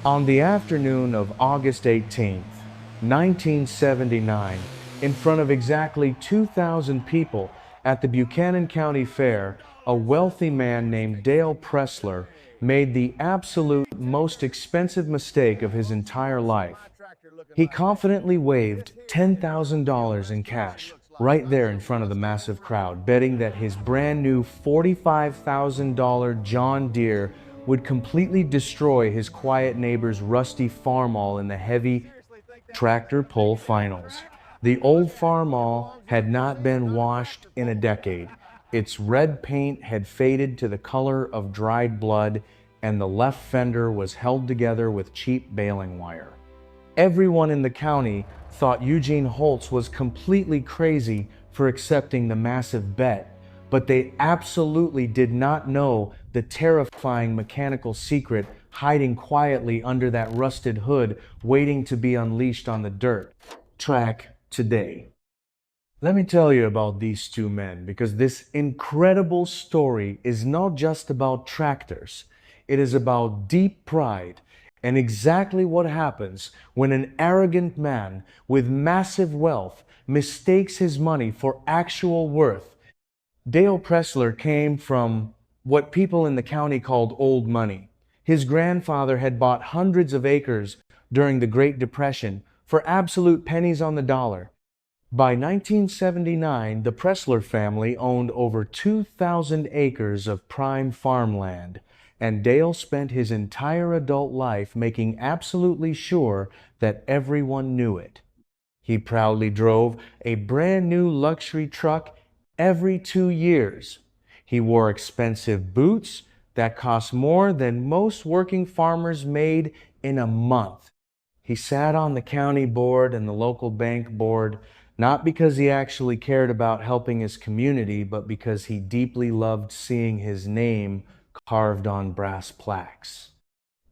On the afternoon of August 18th, 1979, in front of exactly 2,000 people at the Buchanan County Fair, a wealthy man named Dale Pressler made the absolute most expensive mistake of his entire life. He confidently waved $10,000 in cash right there in front of the massive crowd, betting that his brand new $45,000 John Deere would completely destroy his quiet neighbor's rusty Farmall in the heavy tractor pull finals. The old Farmall had not been washed in a decade. Its red paint had faded to the color of dried blood, and the left fender was held together with cheap baling wire. Everyone in the county thought Eugene Holtz was completely crazy for accepting the massive bet, but they absolutely did not know the terrifying mechanical secret hiding quietly under that rusted hood, waiting to be unleashed on the dirt track today. Let me tell you about these two men, because this incredible story is not just about tractors. It is about deep pride and exactly what happens when an arrogant man with massive wealth mistakes his money for actual worth. Dale Pressler came from what people in the county called old money. His grandfather had bought hundreds of acres during the Great Depression for absolute pennies on the dollar. By 1979, the Pressler family owned over 2,000 acres of prime farmland, and Dale spent his entire adult life making absolutely sure that everyone knew it. He proudly drove a brand new luxury truck every 2 years. He wore expensive boots that cost more than most working farmers made in a month. He sat on the county board and the local bank board, not because he actually cared about helping his community, but because he deeply loved seeing his name carved on brass plaques.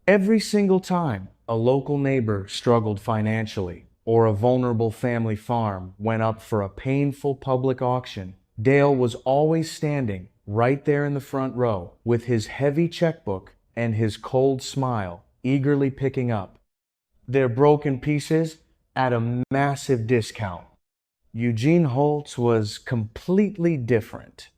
Every single time a local neighbor struggled financially or a vulnerable family farm went up for a painful public auction, Dale was always standing right there in the front row with his heavy checkbook and his cold smile, eagerly picking up their broken pieces at a massive discount. Eugene Holtz was completely different.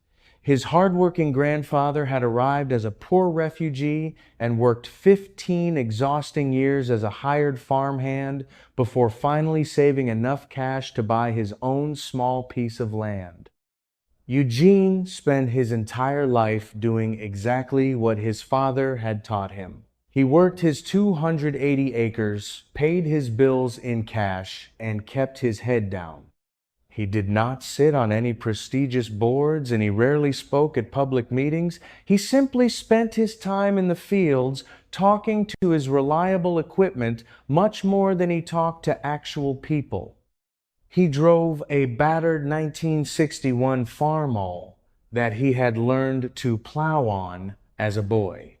His hardworking grandfather had arrived as a poor refugee and worked 15 exhausting years as a hired farmhand before finally saving enough cash to buy his own small piece of land. Eugene spent his entire life doing exactly what his father had taught him. He worked his 280 acres, paid his bills in cash, and kept his head down. He did not sit on any prestigious boards, and he rarely spoke at public meetings. He simply spent his time in the fields talking to his reliable equipment much more than he talked to actual people. He drove a battered 1961 Farmall that he had learned to plow on as a boy.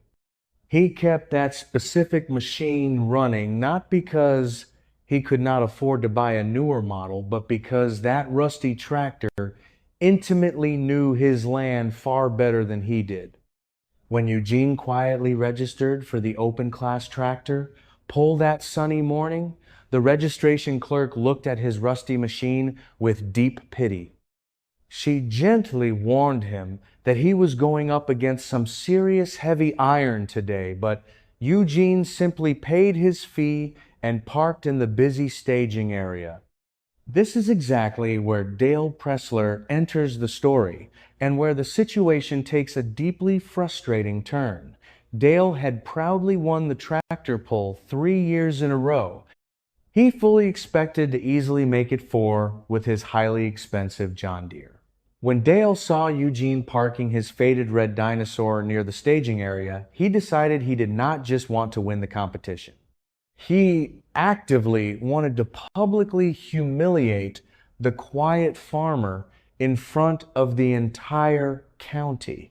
He kept that specific machine running not because he could not afford to buy a newer model, but because that rusty tractor intimately knew his land far better than he did. When Eugene quietly registered for the open class tractor pull that sunny morning, the registration clerk looked at his rusty machine with deep pity. She gently warned him that he was going up against some serious heavy iron today, but Eugene simply paid his fee and parked in the busy staging area. This is exactly where Dale Pressler enters the story and where the situation takes a deeply frustrating turn. Dale had proudly won the tractor pull 3 years in a row. He fully expected to easily make it 4 with his highly expensive John Deere. When Dale saw Eugene parking his faded red dinosaur near the staging area, he decided he did not just want to win the competition. He actively wanted to publicly humiliate the quiet farmer in front of the entire county.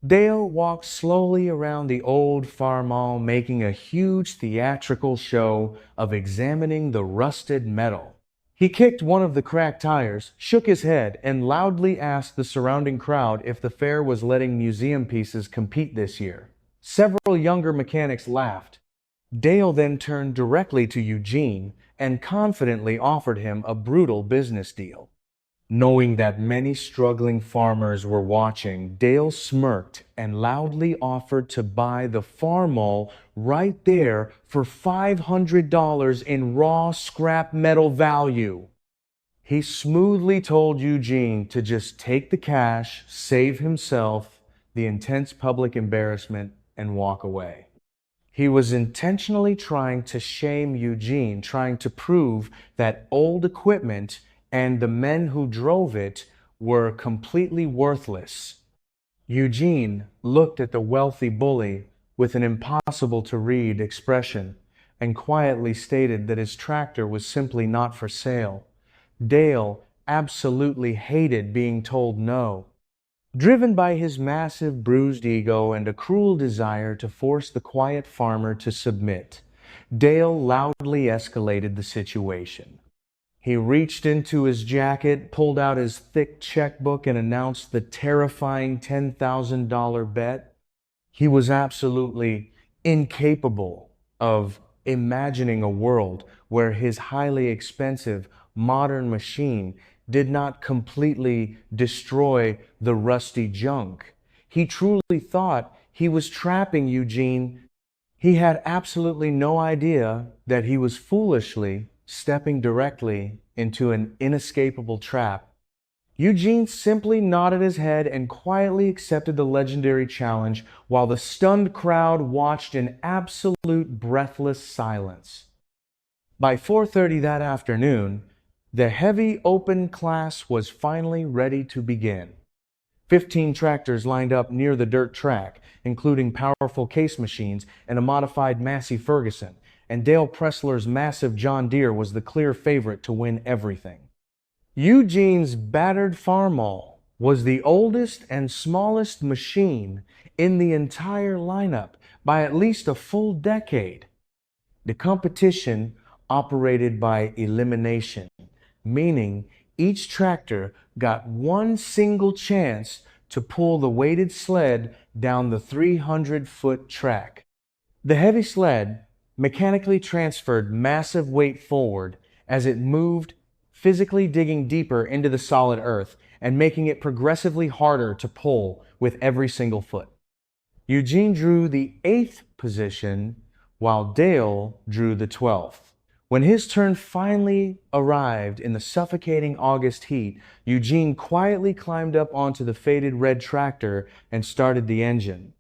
Dale walked slowly around the old Farmall, making a huge theatrical show of examining the rusted metal. He kicked one of the cracked tires, shook his head, and loudly asked the surrounding crowd if the fair was letting museum pieces compete this year. Several younger mechanics laughed. Dale then turned directly to Eugene and confidently offered him a brutal business deal. Knowing that many struggling farmers were watching, Dale smirked and loudly offered to buy the Farmall right there for $500 in raw scrap metal value. He smoothly told Eugene to just take the cash, save himself the intense public embarrassment, and walk away. He was intentionally trying to shame Eugene, trying to prove that old equipment and the men who drove it were completely worthless. Eugene looked at the wealthy bully with an impossible-to-read expression and quietly stated that his tractor was simply not for sale. Dale absolutely hated being told no. Driven by his massive bruised ego and a cruel desire to force the quiet farmer to submit, Dale loudly escalated the situation. He reached into his jacket, pulled out his thick checkbook, and announced the terrifying $10,000 bet. He was absolutely incapable of imagining a world where his highly expensive modern machine did not completely destroy the rusty junk. He truly thought he was trapping Eugene. He had absolutely no idea that he was foolishly stepping directly into an inescapable trap. Eugene simply nodded his head and quietly accepted the legendary challenge while the stunned crowd watched in absolute breathless silence. By 4:30 that afternoon, the heavy open class was finally ready to begin. 15 tractors lined up near the dirt track, including powerful case machines and a modified Massey Ferguson, and Dale Pressler's massive John Deere was the clear favorite to win everything. Eugene's battered Farmall was the oldest and smallest machine in the entire lineup by at least a full decade. The competition operated by elimination, meaning each tractor got one single chance to pull the weighted sled down the 300-foot track. The heavy sled mechanically transferred massive weight forward as it moved, physically digging deeper into the solid earth and making it progressively harder to pull with every single foot. Eugene drew the 8th position while Dale drew the 12th. When his turn finally arrived in the suffocating August heat, Eugene quietly climbed up onto the faded red tractor and started the engine.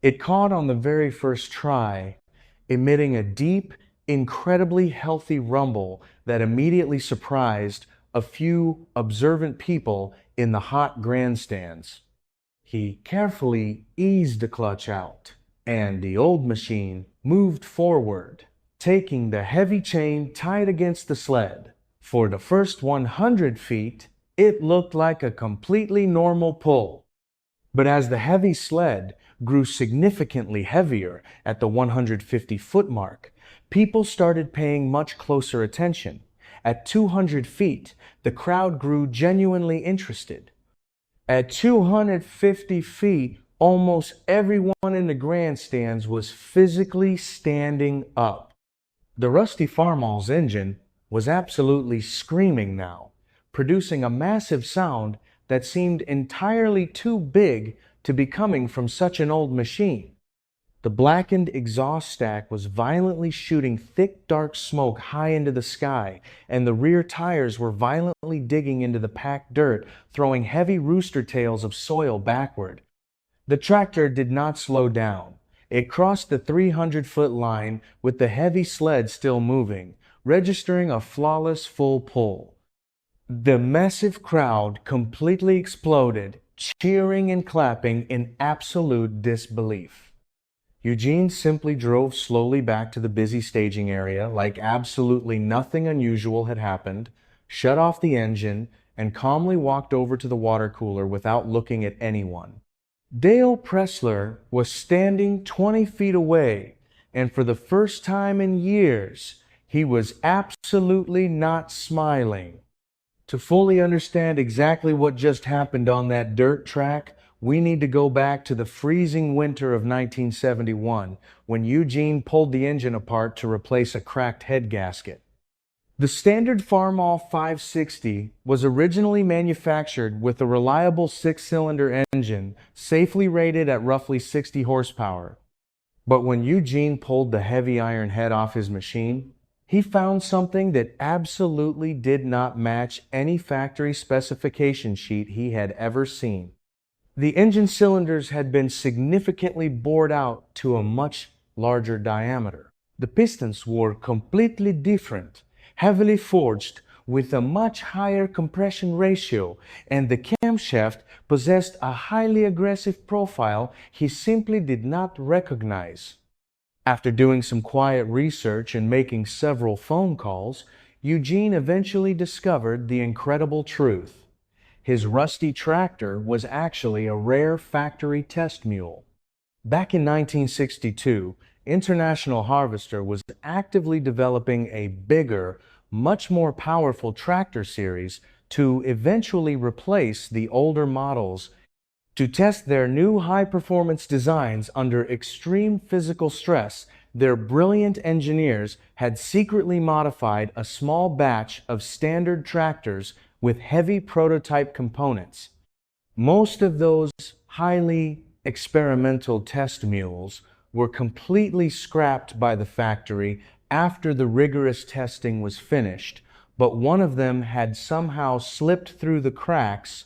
It caught on the very first try, emitting a deep, incredibly healthy rumble that immediately surprised a few observant people in the hot grandstands. He carefully eased the clutch out, and the old machine moved forward, taking the heavy chain tied against the sled. For the first 100 feet, it looked like a completely normal pull. But as the heavy sled grew significantly heavier at the 150-foot mark, people started paying much closer attention. At 200 feet, the crowd grew genuinely interested. At 250 feet, almost everyone in the grandstands was physically standing up. The rusty Farmall's engine was absolutely screaming now, producing a massive sound that seemed entirely too big to be coming from such an old machine. The blackened exhaust stack was violently shooting thick, dark smoke high into the sky, and the rear tires were violently digging into the packed dirt, throwing heavy rooster tails of soil backward. The tractor did not slow down. It crossed the 300-foot line with the heavy sled still moving, registering a flawless full pull. The massive crowd completely exploded, cheering and clapping in absolute disbelief. Eugene simply drove slowly back to the busy staging area like absolutely nothing unusual had happened, shut off the engine, and calmly walked over to the water cooler without looking at anyone. Dale Pressler was standing 20 feet away, and for the first time in years, he was absolutely not smiling. To fully understand exactly what just happened on that dirt track, we need to go back to the freezing winter of 1971 when Eugene pulled the engine apart to replace a cracked head gasket. The standard Farmall 560 was originally manufactured with a reliable six-cylinder engine, safely rated at roughly 60 horsepower. But when Eugene pulled the heavy iron head off his machine, he found something that absolutely did not match any factory specification sheet he had ever seen. The engine cylinders had been significantly bored out to a much larger diameter. The pistons were completely different, heavily forged with a much higher compression ratio, and the camshaft possessed a highly aggressive profile he simply did not recognize. After doing some quiet research and making several phone calls, Eugene eventually discovered the incredible truth. His rusty tractor was actually a rare factory test mule. Back in 1962, International Harvester was actively developing a bigger, much more powerful tractor series to eventually replace the older models. To test their new high-performance designs under extreme physical stress, their brilliant engineers had secretly modified a small batch of standard tractors with heavy prototype components. Most of those highly experimental test mules were completely scrapped by the factory after the rigorous testing was finished, but one of them had somehow slipped through the cracks,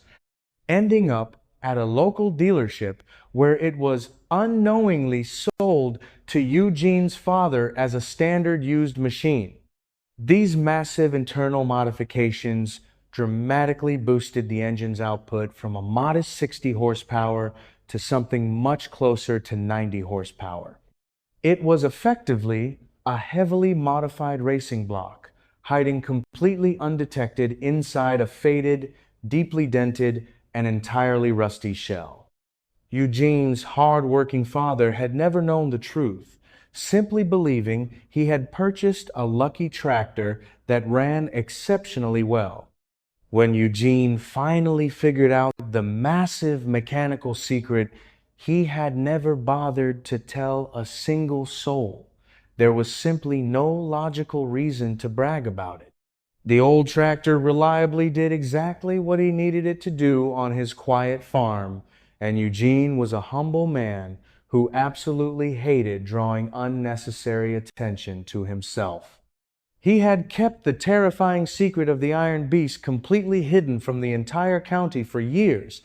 ending up at a local dealership where it was unknowingly sold to Eugene's father as a standard used machine. These massive internal modifications dramatically boosted the engine's output from a modest 60 horsepower to something much closer to 90 horsepower. It was effectively a heavily modified racing block, hiding completely undetected inside a faded, deeply dented, and entirely rusty shell. Eugene's hard-working father had never known the truth, simply believing he had purchased a lucky tractor that ran exceptionally well. When Eugene finally figured out the massive mechanical secret, he had never bothered to tell a single soul. There was simply no logical reason to brag about it. The old tractor reliably did exactly what he needed it to do on his quiet farm, and Eugene was a humble man who absolutely hated drawing unnecessary attention to himself. He had kept the terrifying secret of the Iron Beast completely hidden from the entire county for years,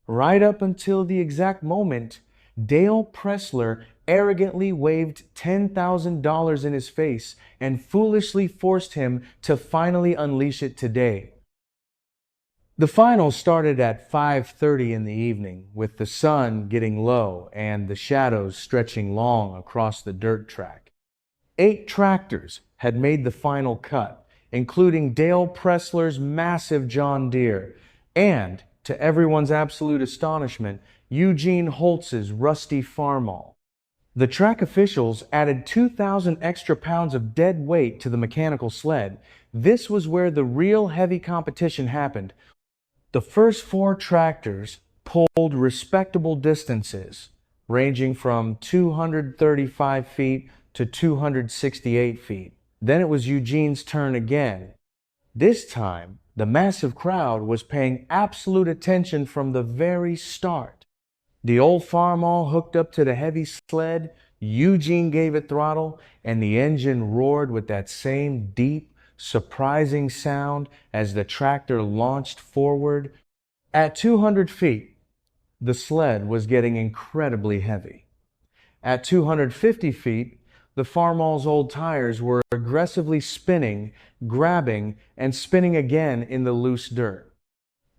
right up until the exact moment Dale Pressler arrogantly waved $10,000 in his face and foolishly forced him to finally unleash it today. The finals started at 5:30 in the evening, with the sun getting low and the shadows stretching long across the dirt track. 8 tractors had made the final cut, including Dale Pressler's massive John Deere, and, to everyone's absolute astonishment, Eugene Holtz's rusty Farmall. The track officials added 2,000 extra pounds of dead weight to the mechanical sled. This was where the real heavy competition happened. The first 4 tractors pulled respectable distances, ranging from 235 feet to 268 feet. Then it was Eugene's turn again. This time, the massive crowd was paying absolute attention from the very start. The old Farmall hooked up to the heavy sled, Eugene gave it throttle, and the engine roared with that same deep, surprising sound as the tractor launched forward. At 200 feet, the sled was getting incredibly heavy. At 250 feet, the Farmall's old tires were aggressively spinning, grabbing, and spinning again in the loose dirt.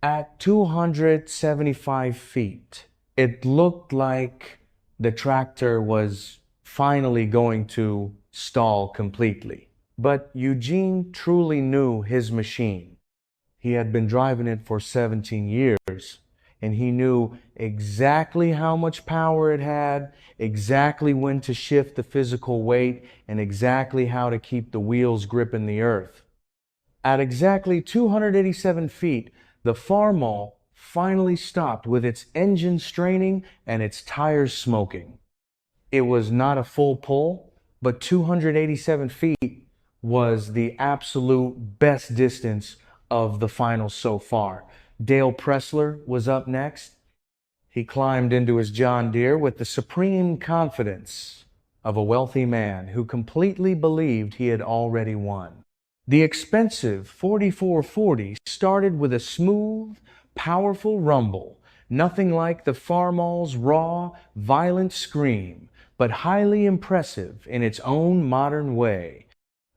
At 275 feet, it looked like the tractor was finally going to stall completely. But Eugene truly knew his machine. He had been driving it for 17 years, and he knew exactly how much power it had, exactly when to shift the physical weight, and exactly how to keep the wheels gripping the earth. At exactly 287 feet, the Farmall finally stopped with its engine straining and its tires smoking. It was not a full pull, but 287 feet was the absolute best distance of the finals so far. Dale Pressler was up next. He climbed into his John Deere with the supreme confidence of a wealthy man who completely believed he had already won. The expensive 4440 started with a smooth, powerful rumble, nothing like the Farmall's raw, violent scream, but highly impressive in its own modern way.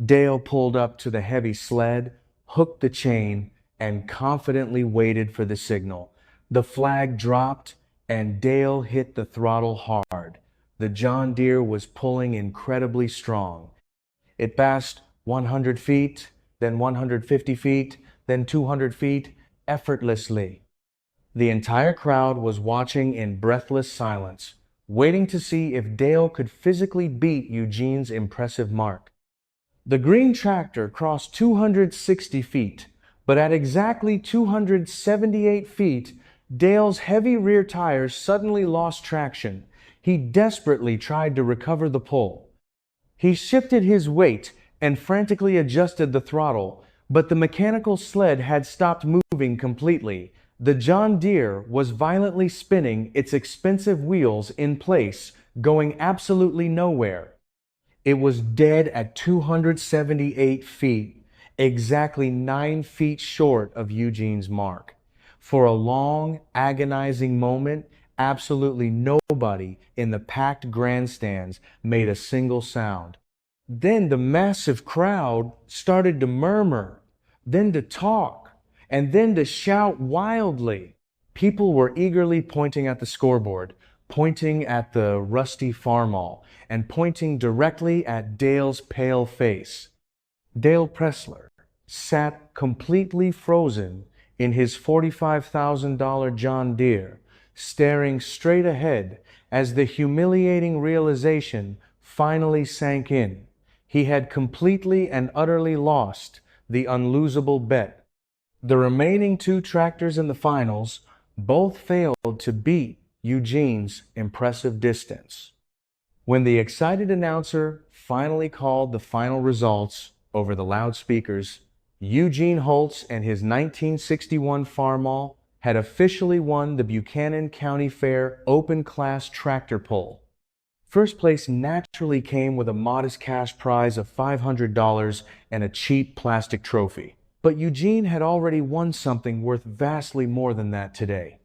Dale pulled up to the heavy sled, hooked the chain, and confidently waited for the signal. The flag dropped, and Dale hit the throttle hard. The John Deere was pulling incredibly strong. It passed 100 feet, then 150 feet, then 200 feet, effortlessly. The entire crowd was watching in breathless silence, waiting to see if Dale could physically beat Eugene's impressive mark. The green tractor crossed 260 feet, but at exactly 278 feet, Dale's heavy rear tires suddenly lost traction. He desperately tried to recover the pull. He shifted his weight and frantically adjusted the throttle, but the mechanical sled had stopped moving completely. The John Deere was violently spinning its expensive wheels in place, going absolutely nowhere. It was dead at 278 feet, exactly 9 feet short of Eugene's mark. For a long, agonizing moment, absolutely nobody in the packed grandstands made a single sound. Then the massive crowd started to murmur, then to talk, and then to shout wildly. People were eagerly pointing at the scoreboard, pointing at the rusty Farmall, and pointing directly at Dale's pale face. Dale Pressler sat completely frozen in his $45,000 John Deere, staring straight ahead as the humiliating realization finally sank in. He had completely and utterly lost the unlosable bet. The remaining two tractors in the finals both failed to beat Eugene's impressive distance. When the excited announcer finally called the final results over the loudspeakers, Eugene Holtz and his 1961 Farmall had officially won the Buchanan County Fair Open Class Tractor Pull. First place naturally came with a modest cash prize of $500 and a cheap plastic trophy. But Eugene had already won something worth vastly more than that today.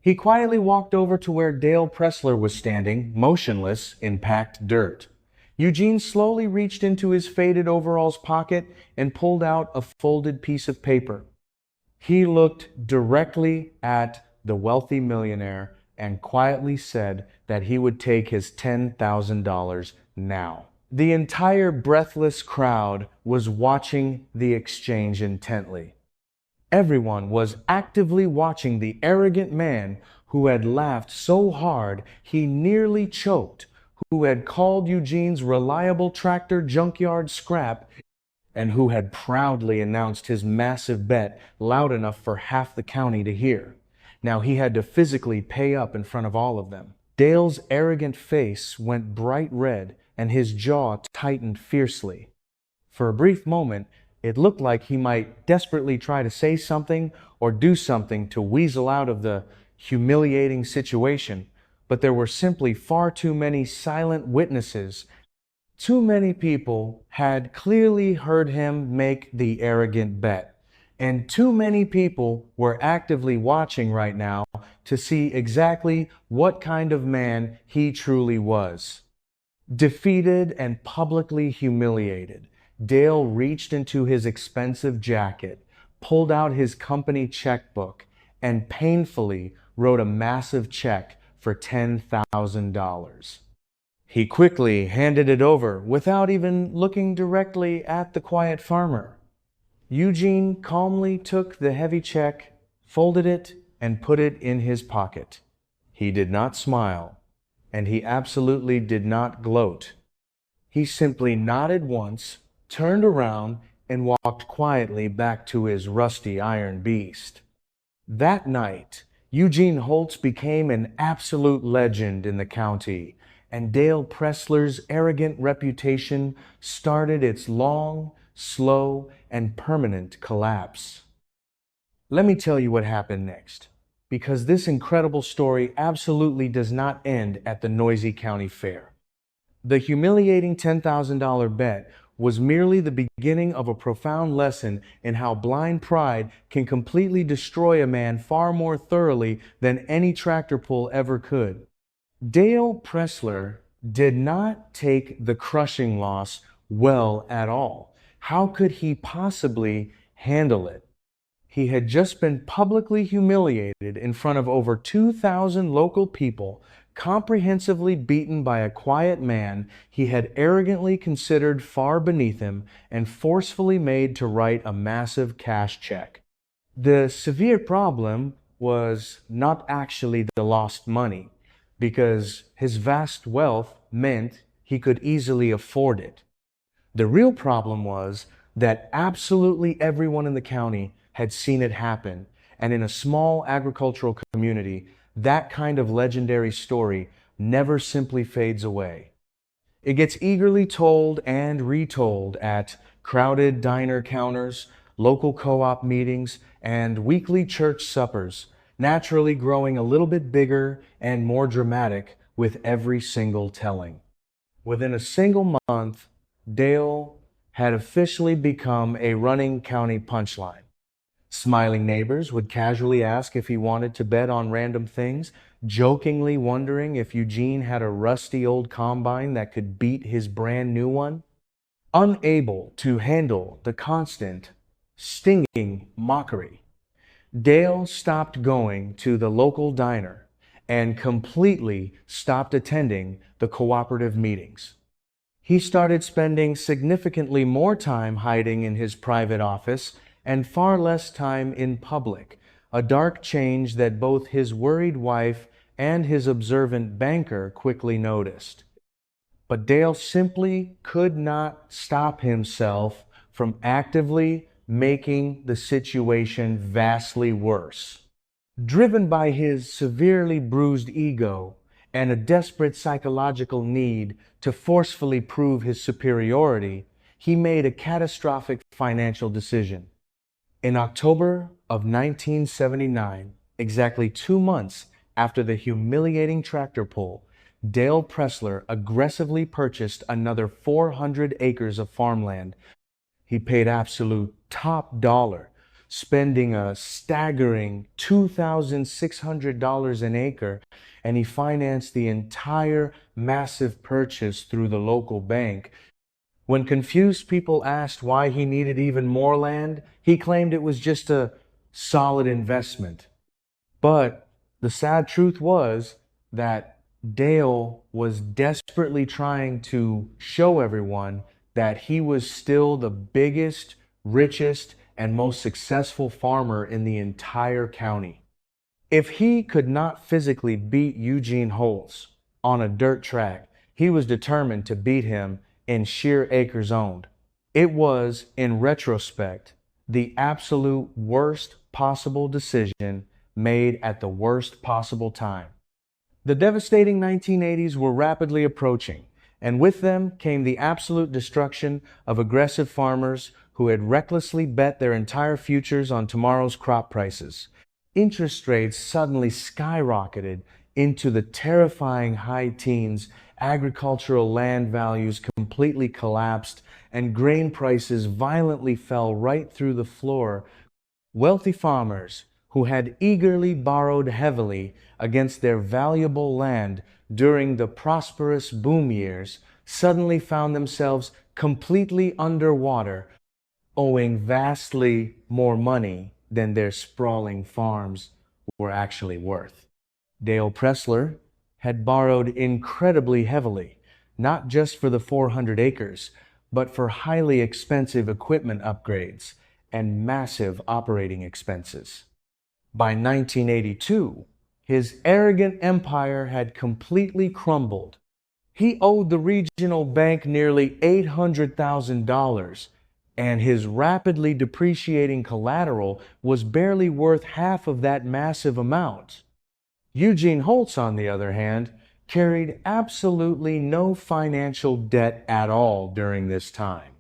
He quietly walked over to where Dale Pressler was standing, motionless in packed dirt. Eugene slowly reached into his faded overalls pocket and pulled out a folded piece of paper. He looked directly at the wealthy millionaire and quietly said that he would take his $10,000 now. The entire breathless crowd was watching the exchange intently. Everyone was actively watching the arrogant man who had laughed so hard he nearly choked, who had called Eugene's reliable tractor junkyard scrap, and who had proudly announced his massive bet loud enough for half the county to hear. Now he had to physically pay up in front of all of them. Dale's arrogant face went bright red and his jaw tightened fiercely. For a brief moment, it looked like he might desperately try to say something or do something to weasel out of the humiliating situation, but there were simply far too many silent witnesses. Too many people had clearly heard him make the arrogant bet, and too many people were actively watching right now to see exactly what kind of man he truly was. Defeated and publicly humiliated, Dale reached into his expensive jacket, pulled out his company checkbook, and painfully wrote a massive check for $10,000. He quickly handed it over without even looking directly at the quiet farmer. Eugene calmly took the heavy check, folded it, and put it in his pocket. He did not smile, and he absolutely did not gloat. He simply nodded once, turned around, and walked quietly back to his rusty iron beast. That night, Eugene Holtz became an absolute legend in the county, and Dale Pressler's arrogant reputation started its long, slow, and permanent collapse. Let me tell you what happened next, because this incredible story absolutely does not end at the noisy county fair. The humiliating $10,000 bet was merely the beginning of a profound lesson in how blind pride can completely destroy a man far more thoroughly than any tractor pull ever could. Dale Pressler did not take the crushing loss well at all. How could he possibly handle it? He had just been publicly humiliated in front of over 2,000 local people, comprehensively beaten by a quiet man he had arrogantly considered far beneath him, and forcefully made to write a massive cash check. The severe problem was not actually the lost money, because his vast wealth meant he could easily afford it. The real problem was that absolutely everyone in the county had seen it happen, and in a small agricultural community, that kind of legendary story never simply fades away. It gets eagerly told and retold at crowded diner counters, local co-op meetings, and weekly church suppers, naturally growing a little bit bigger and more dramatic with every single telling. Within a single month, Dale had officially become a running county punchline. Smiling neighbors would casually ask if he wanted to bet on random things, jokingly wondering if Eugene had a rusty old combine that could beat his brand new one. Unable to handle the constant, stinging mockery, Dale stopped going to the local diner and completely stopped attending the cooperative meetings. He started spending significantly more time hiding in his private office and far less time in public, a dark change that both his worried wife and his observant banker quickly noticed. But Dale simply could not stop himself from actively making the situation vastly worse. Driven by his severely bruised ego and a desperate psychological need to forcefully prove his superiority, he made a catastrophic financial decision. In October of 1979, exactly 2 months after the humiliating tractor pull, Dale Pressler aggressively purchased another 400 acres of farmland. He paid absolute top dollar, spending a staggering $2,600 an acre, and he financed the entire massive purchase through the local bank. When confused people asked why he needed even more land, he claimed it was just a solid investment. But the sad truth was that Dale was desperately trying to show everyone that he was still the biggest, richest, and most successful farmer in the entire county. If he could not physically beat Eugene Holtz on a dirt track, he was determined to beat him in sheer acres owned. It was, in retrospect, the absolute worst possible decision made at the worst possible time. The devastating 1980s were rapidly approaching, and with them came the absolute destruction of aggressive farmers who had recklessly bet their entire futures on tomorrow's crop prices. Interest rates suddenly skyrocketed into the terrifying high teens, agricultural land values completely collapsed, and grain prices violently fell right through the floor. Wealthy farmers who had eagerly borrowed heavily against their valuable land during the prosperous boom years suddenly found themselves completely underwater, owing vastly more money than their sprawling farms were actually worth. Dale Pressler had borrowed incredibly heavily, not just for the 400 acres, but for highly expensive equipment upgrades and massive operating expenses. By 1982, his arrogant empire had completely crumbled. He owed the regional bank nearly $800,000, and his rapidly depreciating collateral was barely worth half of that massive amount. Eugene Holtz, on the other hand, carried absolutely no financial debt at all during this time.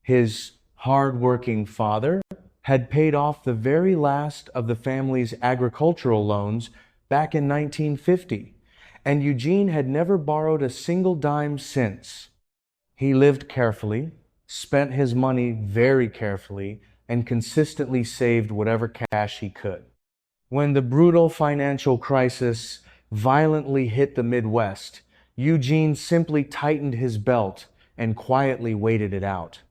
His hard-working father had paid off the very last of the family's agricultural loans back in 1950, and Eugene had never borrowed a single dime since. He lived carefully, spent his money very carefully, and consistently saved whatever cash he could. When the brutal financial crisis violently hit the Midwest, Eugene simply tightened his belt and quietly waited it out.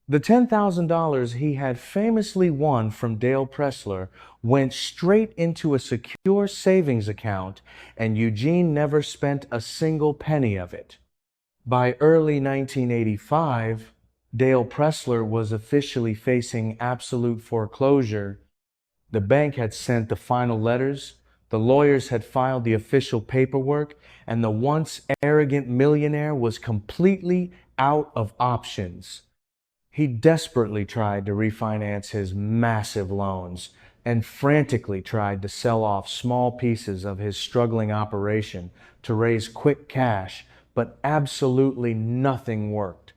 The $10,000 he had famously won from Dale Pressler went straight into a secure savings account, and Eugene never spent a single penny of it. By early 1985, Dale Pressler was officially facing absolute foreclosure. The bank had sent the final letters, the lawyers had filed the official paperwork, and the once arrogant millionaire was completely out of options. He desperately tried to refinance his massive loans and frantically tried to sell off small pieces of his struggling operation to raise quick cash, but absolutely nothing worked.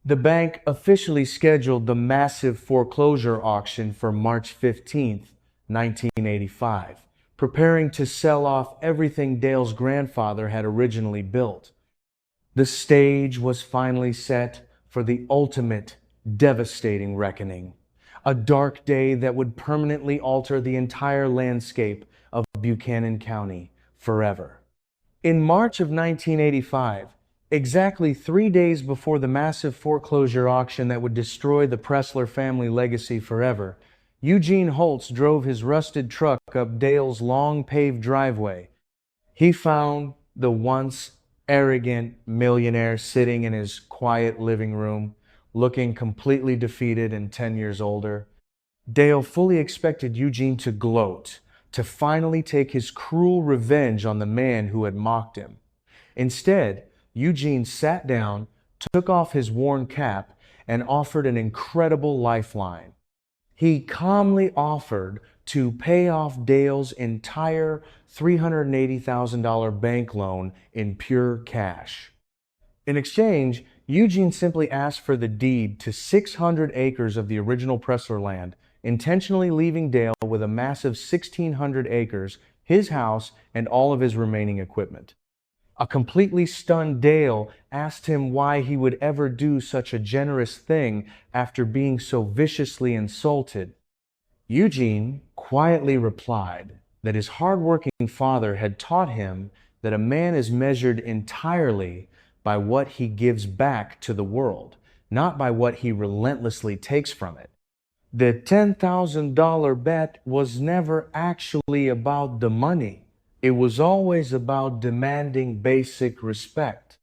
The bank officially scheduled the massive foreclosure auction for March 15th, 1985, preparing to sell off everything Dale's grandfather had originally built. The stage was finally set for the ultimate devastating reckoning, a dark day that would permanently alter the entire landscape of Buchanan County forever. In March of 1985, exactly 3 days before the massive foreclosure auction that would destroy the Pressler family legacy forever, Eugene Holtz drove his rusted truck up Dale's long paved driveway. He found the once arrogant millionaire sitting in his quiet living room, looking completely defeated and 10 years older. Dale fully expected Eugene to gloat, to finally take his cruel revenge on the man who had mocked him. Instead, Eugene sat down, took off his worn cap, and offered an incredible lifeline. He calmly offered to pay off Dale's entire $380,000 bank loan in pure cash. In exchange, Eugene simply asked for the deed to 600 acres of the original Pressler land, intentionally leaving Dale with a massive 1,600 acres, his house, and all of his remaining equipment. A completely stunned Dale asked him why he would ever do such a generous thing after being so viciously insulted. Eugene quietly replied that his hard-working father had taught him that a man is measured entirely by what he gives back to the world, not by what he relentlessly takes from it. The $10,000 bet was never actually about the money. It was always about demanding basic respect.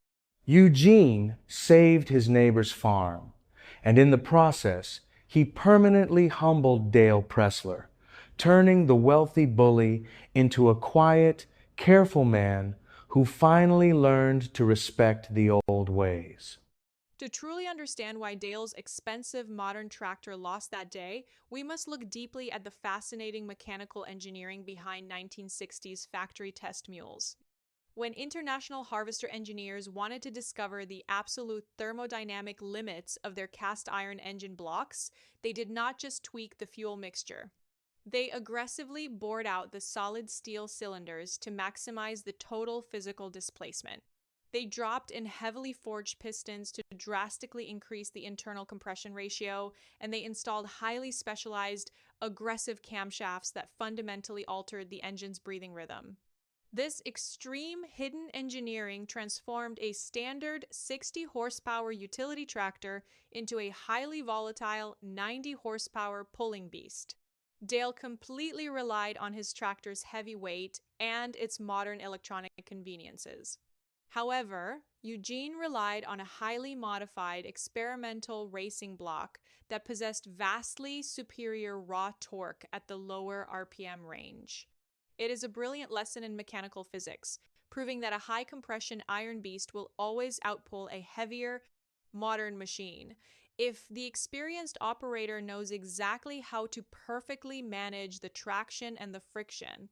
Eugene saved his neighbor's farm, and in the process, he permanently humbled Dale Pressler, turning the wealthy bully into a quiet, careful man who finally learned to respect the old ways. To truly understand why Dale's expensive modern tractor lost that day, we must look deeply at the fascinating mechanical engineering behind 1960s factory test mules. When International Harvester engineers wanted to discover the absolute thermodynamic limits of their cast iron engine blocks, they did not just tweak the fuel mixture. They aggressively bored out the solid steel cylinders to maximize the total physical displacement. They dropped in heavily forged pistons to drastically increase the internal compression ratio, and they installed highly specialized, aggressive camshafts that fundamentally altered the engine's breathing rhythm. This extreme hidden engineering transformed a standard 60 horsepower utility tractor into a highly volatile 90 horsepower pulling beast. Dale completely relied on his tractor's heavy weight and its modern electronic conveniences. However, Eugene relied on a highly modified experimental racing block that possessed vastly superior raw torque at the lower RPM range. It is a brilliant lesson in mechanical physics, proving that a high compression iron beast will always outpull a heavier, modern machine. If the experienced operator knows exactly how to perfectly manage the traction and the friction,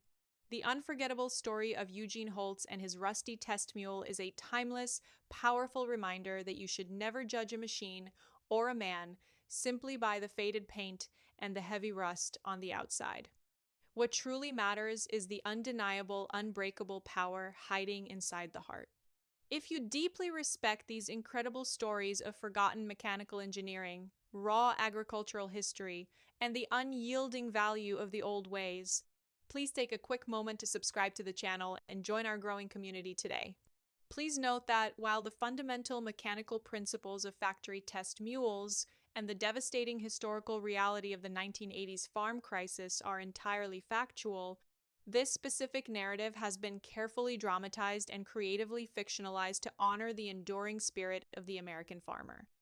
the unforgettable story of Eugene Holtz and his rusty test mule is a timeless, powerful reminder that you should never judge a machine or a man simply by the faded paint and the heavy rust on the outside. What truly matters is the undeniable, unbreakable power hiding inside the heart. If you deeply respect these incredible stories of forgotten mechanical engineering, raw agricultural history, and the unyielding value of the old ways, please take a quick moment to subscribe to the channel and join our growing community today. Please note that while the fundamental mechanical principles of factory test mules and the devastating historical reality of the 1980s farm crisis are entirely factual, this specific narrative has been carefully dramatized and creatively fictionalized to honor the enduring spirit of the American farmer.